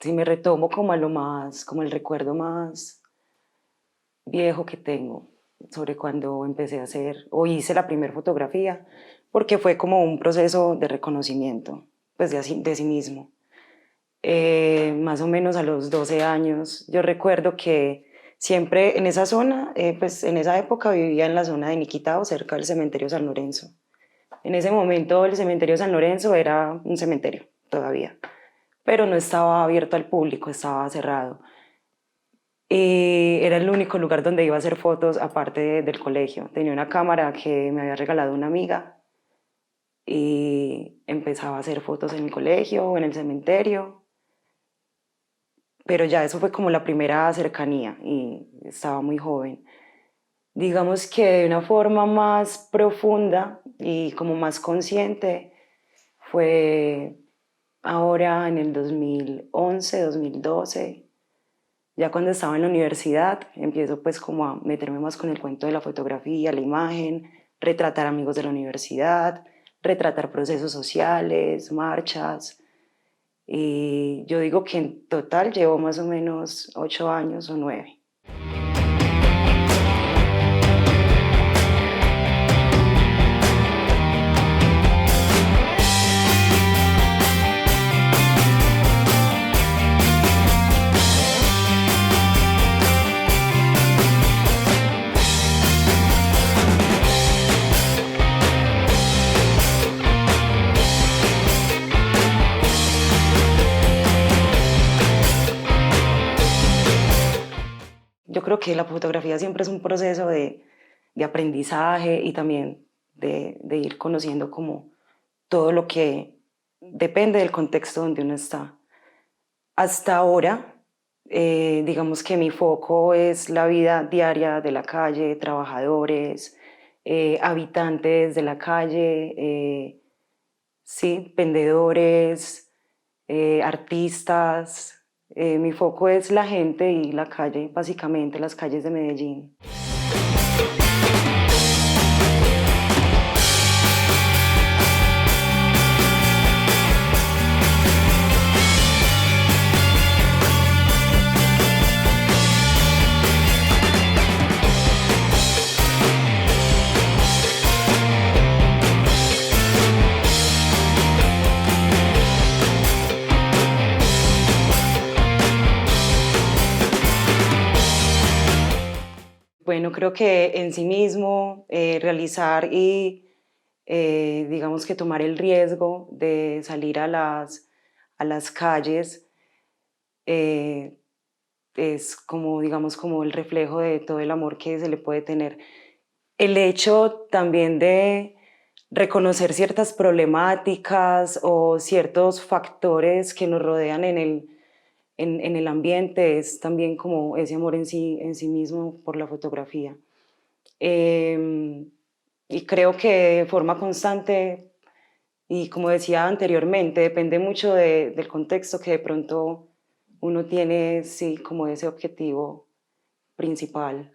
Si me retomo como a lo más, como el recuerdo más viejo que tengo sobre cuando empecé a hacer o hice la primera fotografía, porque fue como un proceso de reconocimiento, pues de sí mismo. Más o menos a los 12 años, yo recuerdo que siempre en esa zona, pues en esa época vivía en la zona de Niquitao, cerca del cementerio San Lorenzo. En ese momento el cementerio San Lorenzo era un cementerio todavía, pero no estaba abierto al público, estaba cerrado. Y era el único lugar donde iba a hacer fotos aparte del colegio. Tenía una cámara que me había regalado una amiga y empezaba a hacer fotos en el colegio o en el cementerio, pero ya eso fue como la primera cercanía y estaba muy joven. Digamos que de una forma más profunda y como más consciente fue ahora en el 2011, 2012. Ya cuando estaba en la universidad, empiezo pues como a meterme más con el cuento de la fotografía, la imagen, retratar amigos de la universidad, retratar procesos sociales, marchas. Y yo digo que en total llevo más o menos 8 años o 9. Yo creo que la fotografía siempre es un proceso de aprendizaje y también de ir conociendo como todo lo que depende del contexto donde uno está. Hasta ahora, digamos que mi foco es la vida diaria de la calle, trabajadores, habitantes de la calle, sí, vendedores, artistas. Mi foco es la gente y la calle, básicamente las calles de Medellín. Bueno, creo que en sí mismo realizar y digamos que tomar el riesgo de salir a las calles eh, es como, digamos, como el reflejo de todo el amor que se le puede tener. El hecho también de reconocer ciertas problemáticas o ciertos factores que nos rodean en el ambiente es también como ese amor en sí mismo por la fotografía. Eh, y creo que de forma constante, y como decía anteriormente, depende mucho del contexto que de pronto uno tiene, sí, como ese objetivo principal.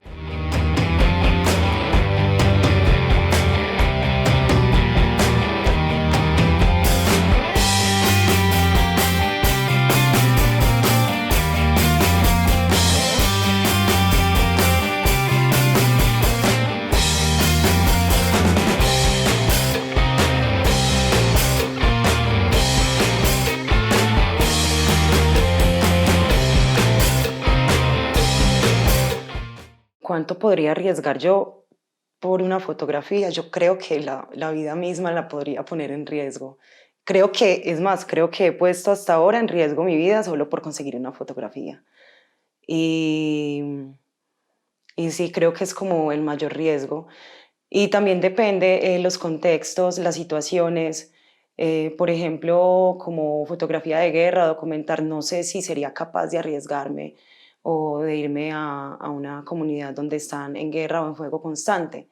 ¿Cuánto podría arriesgar yo por una fotografía? Yo creo que la vida misma la podría poner en riesgo. Creo que, es más, creo que he puesto hasta ahora en riesgo mi vida solo por conseguir una fotografía. Y, y sí, creo que es como el mayor riesgo. Y también depende los contextos, las situaciones. Por ejemplo, como fotografía de guerra, documentar, no sé si sería capaz de arriesgarme o de irme a una comunidad donde están en guerra o en fuego constante.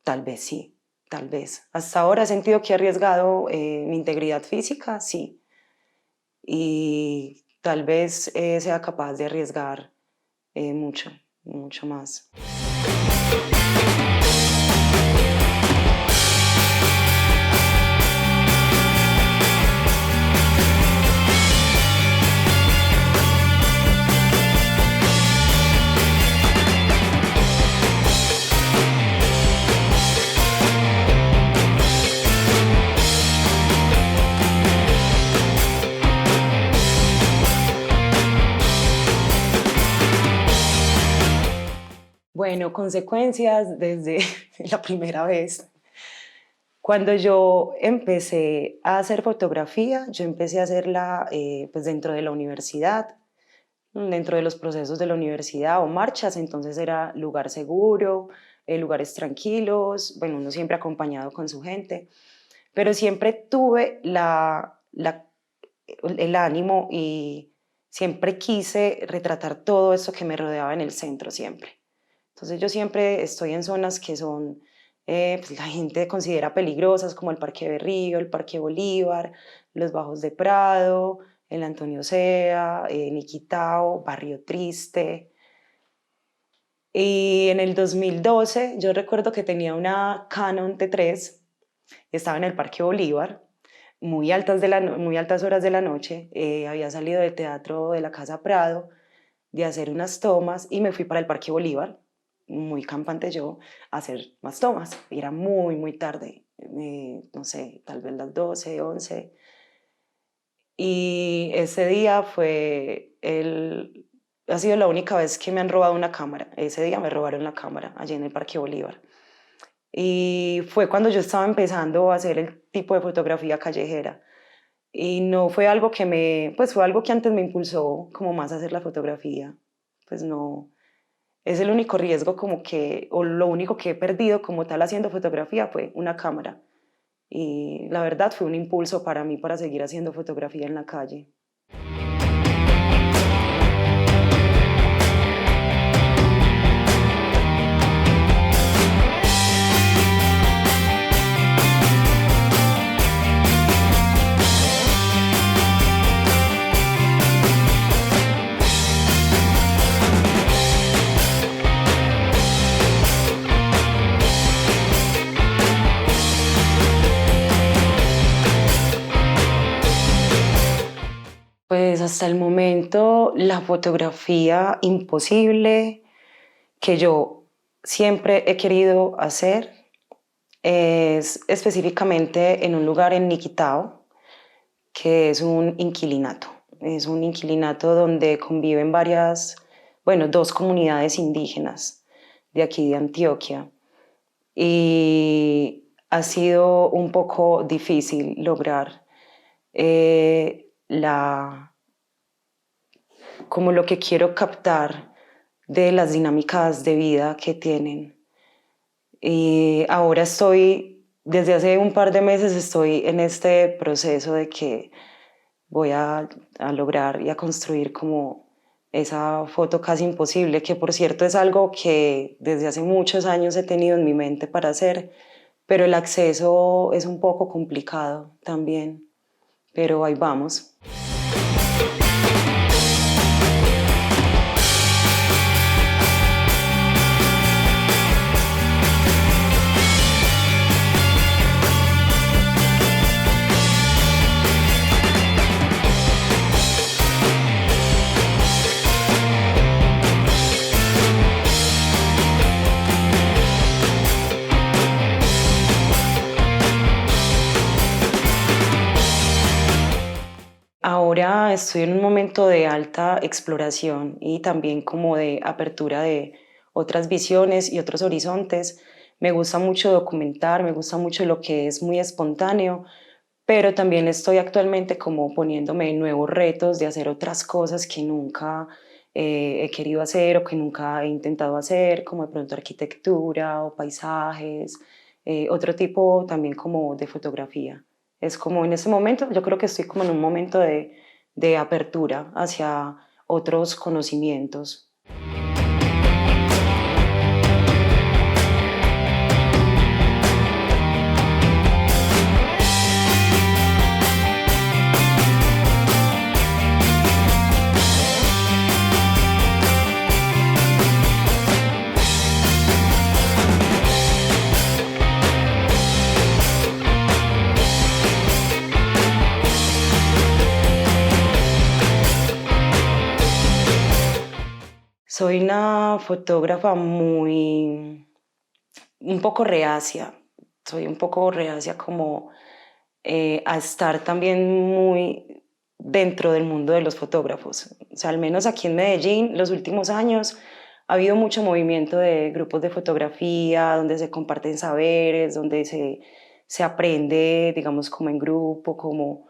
Tal vez sí, tal vez. Hasta ahora he sentido que he arriesgado mi integridad física, sí. Y tal vez sea capaz de arriesgar mucho, mucho más. Bueno, consecuencias desde la primera vez. Cuando yo empecé a hacer fotografía, yo empecé a hacerla pues dentro de la universidad, dentro de los procesos de la universidad o marchas, entonces era lugar seguro, lugares tranquilos, bueno, uno siempre acompañado con su gente, pero siempre tuve el ánimo y siempre quise retratar todo esto que me rodeaba en el centro siempre. Entonces yo siempre estoy en zonas que son, pues la gente considera peligrosas, como el Parque Berrío, el Parque Bolívar, los Bajos de Prado, el Antonio Sea, Niquitao, Barrio Triste. Y en el 2012 yo recuerdo que tenía una Canon T3, estaba en el Parque Bolívar, muy altas horas de la noche, había salido del teatro de la Casa Prado de hacer unas tomas y me fui para el Parque Bolívar, muy campante yo, a hacer más tomas. Y era muy, muy tarde, no sé, tal vez las 12, 11. Y ese día ha sido la única vez que me han robado una cámara. Ese día me robaron la cámara allí en el Parque Bolívar. Y fue cuando yo estaba empezando a hacer el tipo de fotografía callejera. Y no fue algo pues fue algo que antes me impulsó como más a hacer la fotografía. Pues no, es el único riesgo como que, o lo único que he perdido como tal haciendo fotografía fue una cámara. Y la verdad fue un impulso para mí para seguir haciendo fotografía en la calle. Pues hasta el momento la fotografía imposible que yo siempre he querido hacer es específicamente en un lugar en Niquitao, que es un inquilinato. Es un inquilinato donde conviven bueno, dos comunidades indígenas de aquí de Antioquia. Y ha sido un poco difícil lograr como lo que quiero captar de las dinámicas de vida que tienen. Y ahora desde hace un par de meses estoy en este proceso de que voy a lograr y a construir como esa foto casi imposible, que por cierto es algo que desde hace muchos años he tenido en mi mente para hacer, pero el acceso es un poco complicado también, pero ahí vamos. Ahora estoy en un momento de alta exploración y también como de apertura de otras visiones y otros horizontes. Me gusta mucho documentar, me gusta mucho lo que es muy espontáneo, pero también estoy actualmente como poniéndome nuevos retos de hacer otras cosas que nunca he querido hacer o que nunca he intentado hacer, como de pronto arquitectura o paisajes, otro tipo también como de fotografía. Es como en ese momento, yo creo que estoy como en un momento de apertura hacia otros conocimientos. Soy una fotógrafa un poco reacia. Soy un poco reacia como a estar también muy dentro del mundo de los fotógrafos. O sea, al menos aquí en Medellín, los últimos años ha habido mucho movimiento de grupos de fotografía, donde se comparten saberes, donde se aprende, digamos, como en grupo, como...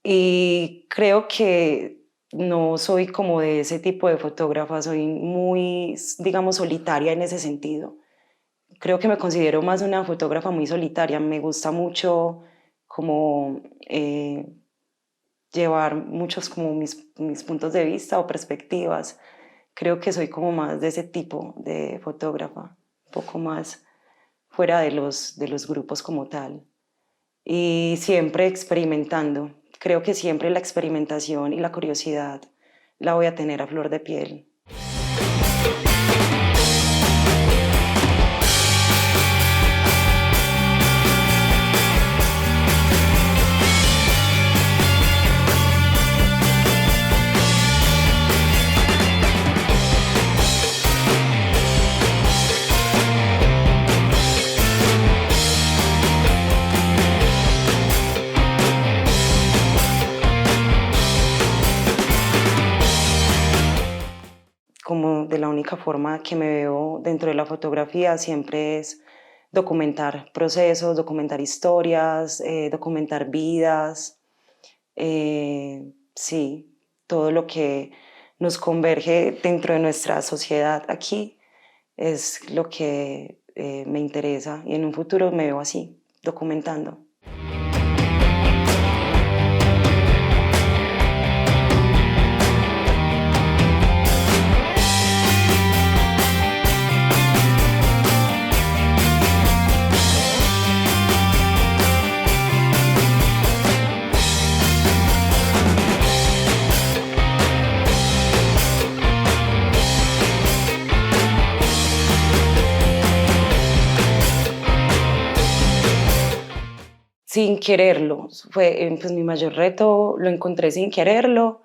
Y creo que no soy como de ese tipo de fotógrafa, soy muy, digamos, solitaria en ese sentido. Creo que me considero más una fotógrafa muy solitaria, me gusta mucho como llevar muchos como mis puntos de vista o perspectivas. Creo que soy como más de ese tipo de fotógrafa, un poco más fuera de los grupos como tal. Y siempre experimentando. Creo que siempre la experimentación y la curiosidad la voy a tener a flor de piel. Como de la única forma que me veo dentro de la fotografía siempre es documentar procesos, documentar historias, documentar vidas, sí, todo lo que nos converge dentro de nuestra sociedad aquí es lo que me interesa y en un futuro me veo así, documentando. Sin quererlo, fue pues mi mayor reto, lo encontré sin quererlo.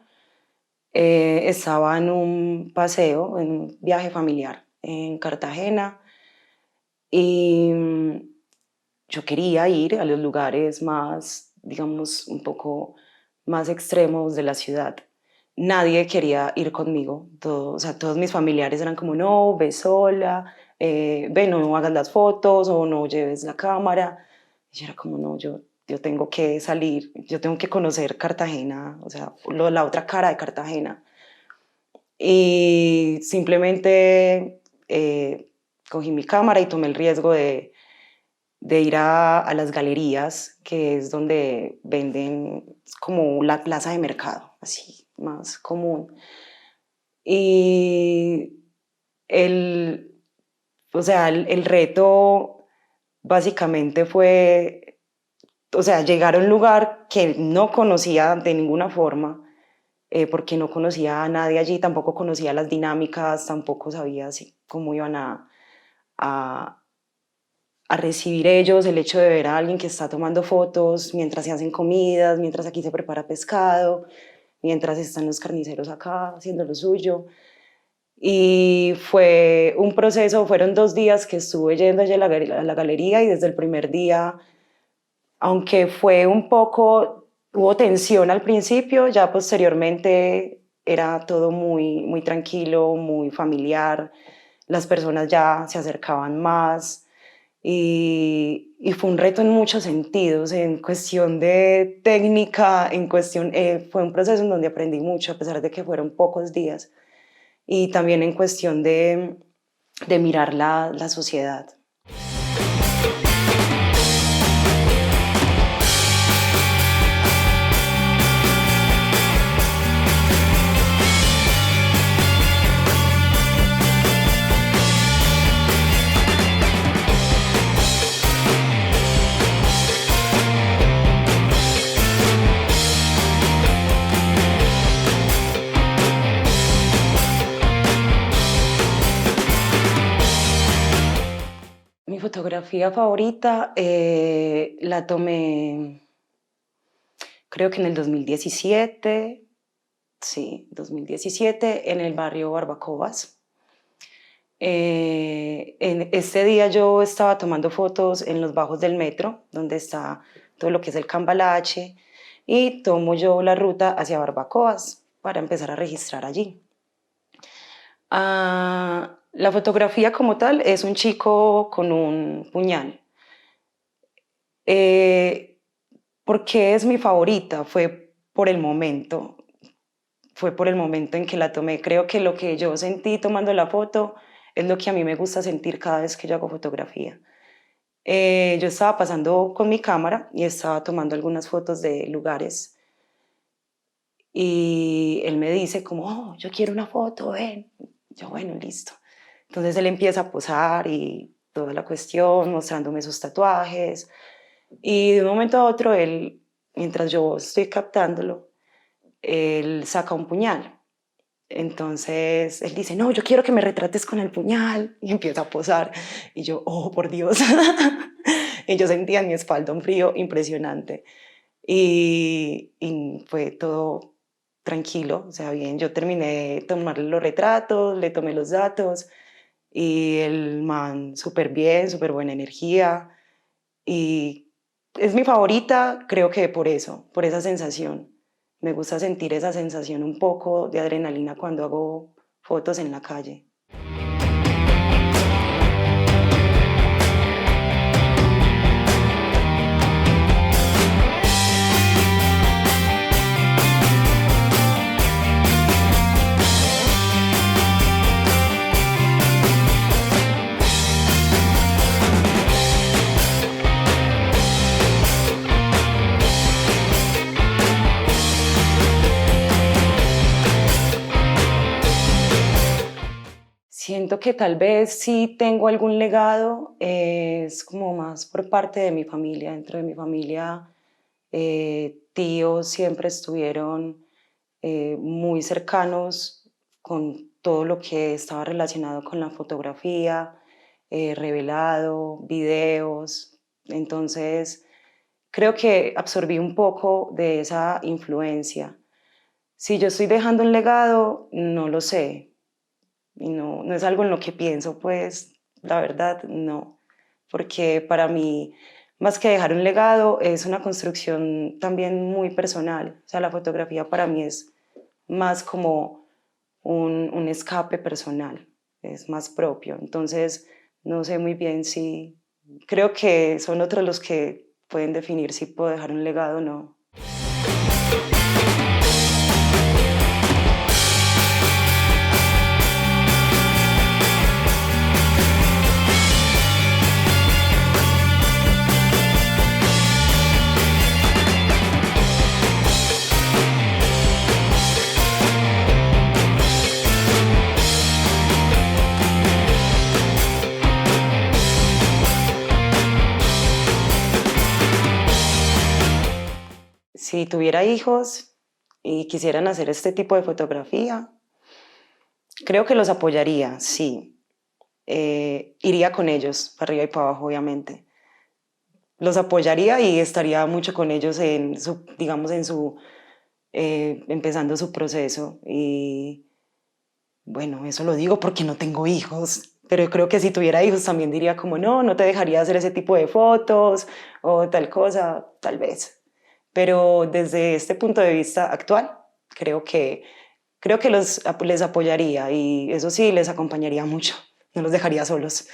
Estaba en un paseo, en un viaje familiar en Cartagena y yo quería ir a los lugares más, digamos, un poco más extremos de la ciudad. Nadie quería ir conmigo, o sea, todos mis familiares eran como, no, ve sola, ve, no hagas las fotos o no lleves la cámara. Y yo era como, no, yo tengo que salir, yo tengo que conocer Cartagena, o sea, la otra cara de Cartagena. Y simplemente cogí mi cámara y tomé el riesgo de ir a las galerías, que es donde venden como la plaza de mercado, así más común. Y el, o sea, el reto básicamente fue, o sea, llegar a un lugar que no conocía de ninguna forma, porque no conocía a nadie allí, tampoco conocía las dinámicas, tampoco sabía así cómo iban a, a recibir ellos el hecho de ver a alguien que está tomando fotos mientras se hacen comidas, mientras aquí se prepara pescado, mientras están los carniceros acá haciendo lo suyo. Y fue un proceso, fueron 2 días que estuve yendo allá a la galería y desde el primer día, aunque fue un poco, hubo tensión al principio, ya posteriormente era todo muy, muy tranquilo, muy familiar, las personas ya se acercaban más y fue un reto en muchos sentidos, en cuestión de técnica, en cuestión, fue un proceso en donde aprendí mucho a pesar de que fueron pocos días y también en cuestión de mirar la sociedad. Mi fotografía favorita la tomé creo que en el 2017, sí, 2017, en el barrio Barbacoas. En este día yo estaba tomando fotos en los bajos del metro, donde está todo lo que es el Cambalache, y tomo yo la ruta hacia Barbacoas para empezar a registrar allí. La fotografía como tal es un chico con un puñal. Eh, ¿Por qué es mi favorita? Fue por el momento en que la tomé. Creo que lo que yo sentí tomando la foto es lo que a mí me gusta sentir cada vez que yo hago fotografía. Yo estaba pasando con mi cámara y estaba tomando algunas fotos de lugares y él me dice como, oh, yo quiero una foto, ven. Yo, bueno, listo. Entonces él empieza a posar y toda la cuestión, mostrándome sus tatuajes. Y de un momento a otro, él, mientras yo estoy captándolo, él saca un puñal. Entonces él dice, no, yo quiero que me retrates con el puñal. Y empieza a posar. Y yo, oh, por Dios. Y yo sentía en mi espalda un frío impresionante. Y fue todo tranquilo, o sea, bien. Yo terminé de tomarle los retratos, le tomé los datos y el man súper bien, súper buena energía. Y es mi favorita, creo que por eso, por esa sensación. Me gusta sentir esa sensación un poco de adrenalina cuando hago fotos en la calle. Siento que tal vez sí tengo algún legado, es como más por parte de mi familia. Dentro de mi familia, tíos siempre estuvieron muy cercanos con todo lo que estaba relacionado con la fotografía, revelado, videos. Entonces, creo que absorbí un poco de esa influencia. Si yo estoy dejando un legado, no lo sé. Y no es algo en lo que pienso, pues la verdad no, porque para mí, más que dejar un legado, es una construcción también muy personal. O sea, la fotografía para mí es más como un escape personal, es más propio. Entonces, no sé muy bien si, creo que son otros los que pueden definir si puedo dejar un legado o no. Si tuviera hijos y quisieran hacer este tipo de fotografía, creo que los apoyaría, sí. Iría con ellos, para arriba y para abajo, obviamente. Los apoyaría y estaría mucho con ellos en su, digamos, empezando su proceso. Y bueno, eso lo digo porque no tengo hijos, pero creo que si tuviera hijos también diría como, no, no te dejaría hacer ese tipo de fotos o tal cosa, tal vez. Pero desde este punto de vista actual, creo que, les apoyaría y eso sí, les acompañaría mucho, no los dejaría solos.